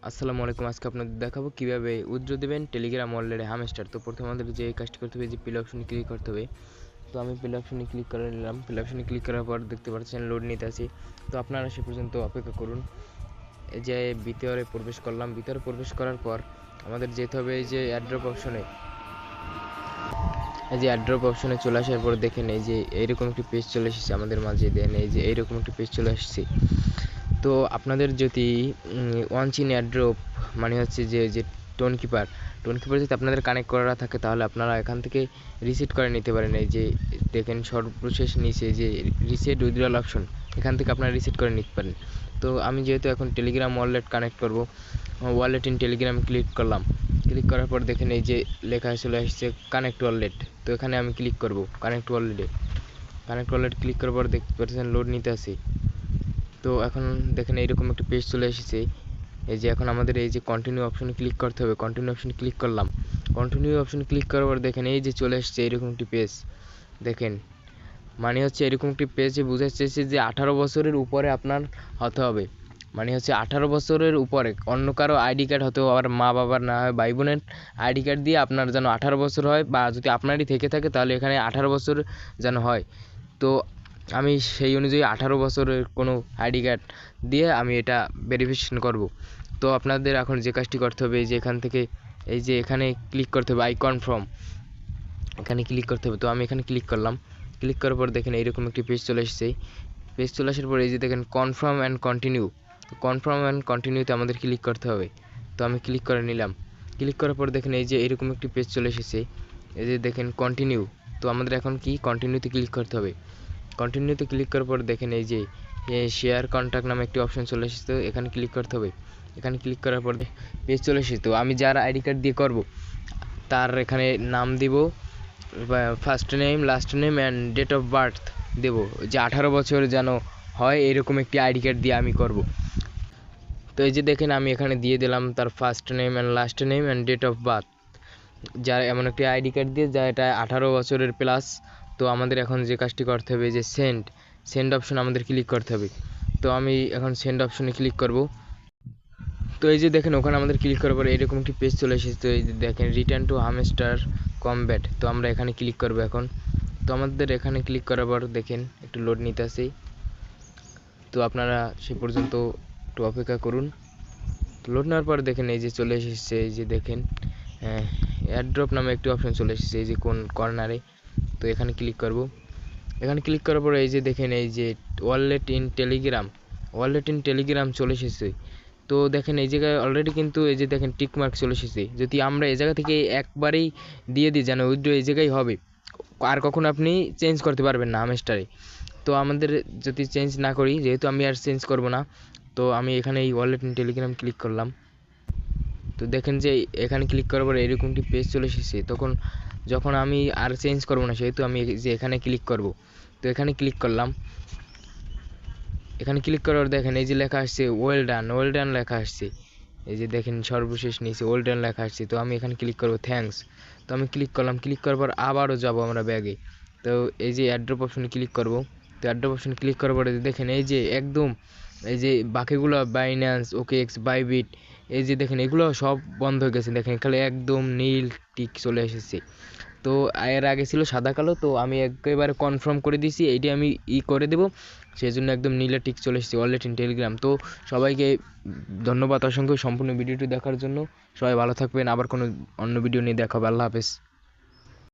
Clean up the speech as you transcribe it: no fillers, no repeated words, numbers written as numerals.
আসসালামু আলাইকুম। আজকে আপনাদের দেখাবো কিভাবে উইথড্র দিবেন টেলিগ্রাম ওয়ালেটে হামস্টার। তো প্রথমে আমাদের যে কাজটি করতে হবে, যে প্লে অপশনে ক্লিক করতে হবে। তো আমি প্লে অপশনে ক্লিক করে নিলাম। প্লে অপশনে ক্লিক করার পর দেখতে পাচ্ছেন লোড নিতে আসি। তো আপনারা সে পর্যন্ত অপেক্ষা করুন। এই যে ভিতরে প্রবেশ করলাম। ভিতরে প্রবেশ করার পর আমাদের যেতে হবে এই যে অ্যাড্রপ অপশনে। এই যে অ্যাড্রপ অপশনে চলে আসার পর দেখেন এই যে এইরকম একটি পেজ চলে এসেছে আমাদের মাঝে। দেন এই যে এইরকম একটি পেজ চলে আসছে। তো আপনাদের যদি ওয়ান চিন অ্যাড্রপ মানে হচ্ছে যে টোন কিপার যদি আপনাদের কানেক্ট করা থাকে, তাহলে আপনারা এখান থেকে রিসেট করে নিতে পারেন। এই যে দেখেন সর্বশেষ নিচে যে রিসেট উইথড্রল অপশন, এখান থেকে আপনারা রিসেট করে নিতে পারেন। তো আমি যেহেতু এখন টেলিগ্রাম ওয়ালেট কানেক্ট করব, ওয়ালেট ইন টেলিগ্রাম ক্লিক করলাম। ক্লিক করার পর দেখেন এই যে লেখা চলে আসছে কানেক্ট ওয়ালেট। তো এখানে আমি ক্লিক করব কানেক্ট ওয়ালেটে। কানেক্ট ওয়ালেট ক্লিক করার পর দেখতে পাচ্ছেন লোড নিতে আসি। তো এখন দেখেন এইরকম একটা পেজ চলে এসেছে। এই যে এখন আমাদের এই যে কন্টিনিউ অপশনে ক্লিক করতে হবে। কন্টিনিউ অপশনে ক্লিক করলাম। কন্টিনিউ অপশনে ক্লিক করার পর দেখেন এই যে চলে এসেছে এরকম একটি পেজ। দেখেন মানে হচ্ছে এরকম একটি পেজে বোঝাচ্ছে যে 18 বছরের উপরে আপনার হতে হবে। মানে হচ্ছে 18 বছরের উপরে অন্য কারো আইডি কার্ড হতে আবার মা বাবার না হয় ভাই বোনের আইডি কার্ড দিয়ে আপনার যেন 18 বছর হয়, বা যদি আপনারই থেকে থাকে তাহলে এখানে 18 বছর যেন হয়। তো আমি সেই অনুযায়ী 18 বছরের কোনো আইডি কার্ড দিয়ে আমি এটা ভেরিফিকেশন করব। তো আপনাদের এখন যে কাজটি করতে হবে, এই যে এখান থেকে এই যে এখানে ক্লিক করতে হবে আই কনফার্ম, এখানে ক্লিক করতে হবে। তো আমি এখানে ক্লিক করলাম। ক্লিক করার পর দেখেন এইরকম একটি পেজ চলে এসেছে। পেজ চলে আসার পর এই যে দেখেন কনফার্ম অ্যান্ড কন্টিনিউ। তো কনফার্ম অ্যান্ড কন্টিনিউতে আমাদের ক্লিক করতে হবে। তো আমি ক্লিক করে নিলাম। ক্লিক করার পর দেখেন এই যে এরকম একটি পেজ চলে এসেছে। এই যে দেখেন কন্টিনিউ। তো আমাদের এখন কি কন্টিনিউতে ক্লিক করতে হবে। কন্টিনিউতে ক্লিক করার পর দেখেন এই যে শেয়ার কন্ট্যাক্ট নামে একটি অপশন চলে এসেছে। তো এখানে ক্লিক করতে হবে। এখানে ক্লিক করার পর পেজ চলে এসেছে। তো আমি যার আইডি কার্ড দিয়ে করব তার এখানে নাম দিব, first name, last name and date of birth দেবো, যে 18 বছর যেন হয় এরকম একটি আইডি কার্ড দিয়ে আমি করব। তো এই যে দেখেন আমি এখানে দিয়ে দিলাম তার first name and last name and date of birth, যার এমন একটি আইডি কার্ড দিয়ে যা এটা 18 বছরের প্লাস। তো আমাদের এখন যে কাজটি করতে হবে, যে সেন্ড অপশন আমাদের ক্লিক করতে হবে। তো আমি এখন সেন্ড অপশনে ক্লিক করব। তো এই যে দেখেন ওখানে আমাদের ক্লিক করার পর এরকম একটি পেজ চলে এসেছে। তো এই যে দেখেন রিটার্ন টু হামস্টার কমব্যাট। তো আমরা এখানে ক্লিক করব এখন। তো আমাদের এখানে ক্লিক করার পর দেখেন একটু লোড নিতে আসে। তো আপনারা সে পর্যন্ত একটু অপেক্ষা করুন। লোড নেওয়ার পর দেখেন এই যে চলে এসেছে, এই যে দেখেন এয়ারড্রপ নামে একটি অপশন চলে এসেছে এই যে কোন কর্নারে। তো এখানে ক্লিক করব। এখানে ক্লিক করার পর এই যে দেখেন এই যে ওয়ালেট ইন টেলিগ্রাম চলে এসেছে। তো দেখেন এই জায়গায় অলরেডি কিন্তু এই যে দেখেন টিক মার্ক চলে এসেছে। যদি আমরা এই জায়গা থেকে একবারেই দিয়ে দিই যেন উইথড্র এই জায়গায় হবে, আর কখনো আপনি চেঞ্জ করতে পারবেন না হামস্টারে। তো আমাদের যদি চেঞ্জ না করি, যেহেতু আমি আর চেঞ্জ করব না, তো আমি এখানে এই ওয়ালেট ইন টেলিগ্রাম ক্লিক করলাম। তো দেখেন যে এখানে ক্লিক করার পর এরকম একটি পেজ চলে এসেছে। যখন আমি আর চেঞ্জ করব না, সেহেতু আমি যে এখানে ক্লিক করব। তো এখানে ক্লিক করলাম। এখানে ক্লিক করার দেখেন এই যে লেখা আসছে ওয়েল ডান লেখা আসছে। এই যে দেখেন সর্বশেষ নিচে ওয়েল ডান লেখা আসছে। তো আমি এখানে ক্লিক করব থ্যাঙ্কস। তো আমি ক্লিক করলাম। ক্লিক করার পর আবারও যাব আমরা ব্যাগে। তো এই যে অ্যাড্রপ অপশনে ক্লিক করব। তো অ্যাড্রপ অপশনে ক্লিক করার পরে দেখেন এই যে একদম এই যে বাকিগুলো বাইন্যান্স, ওকেএক্স, বাইবিট, এই যে দেখেন এগুলো সব বন্ধ হয়ে গেছে। দেখেন এখানে একদম নীল টিক চলে এসেছে। তো এর আগে ছিল সাদা কালো। তো আমি একেবারে কনফার্ম করে দিয়েছি, এইটি আমি করে দেবো, সেই জন্য একদম নীলে টিক চলে এসেছে ওয়ালেট ইন টেলিগ্রাম। তো সবাইকে ধন্যবাদ অসংখ্য সম্পূর্ণ ভিডিওটি দেখার জন্য। সবাই ভালো থাকবেন। আবার কোনো অন্য ভিডিও নিয়ে দেখা হবে। আল্লাহ হাফেজ।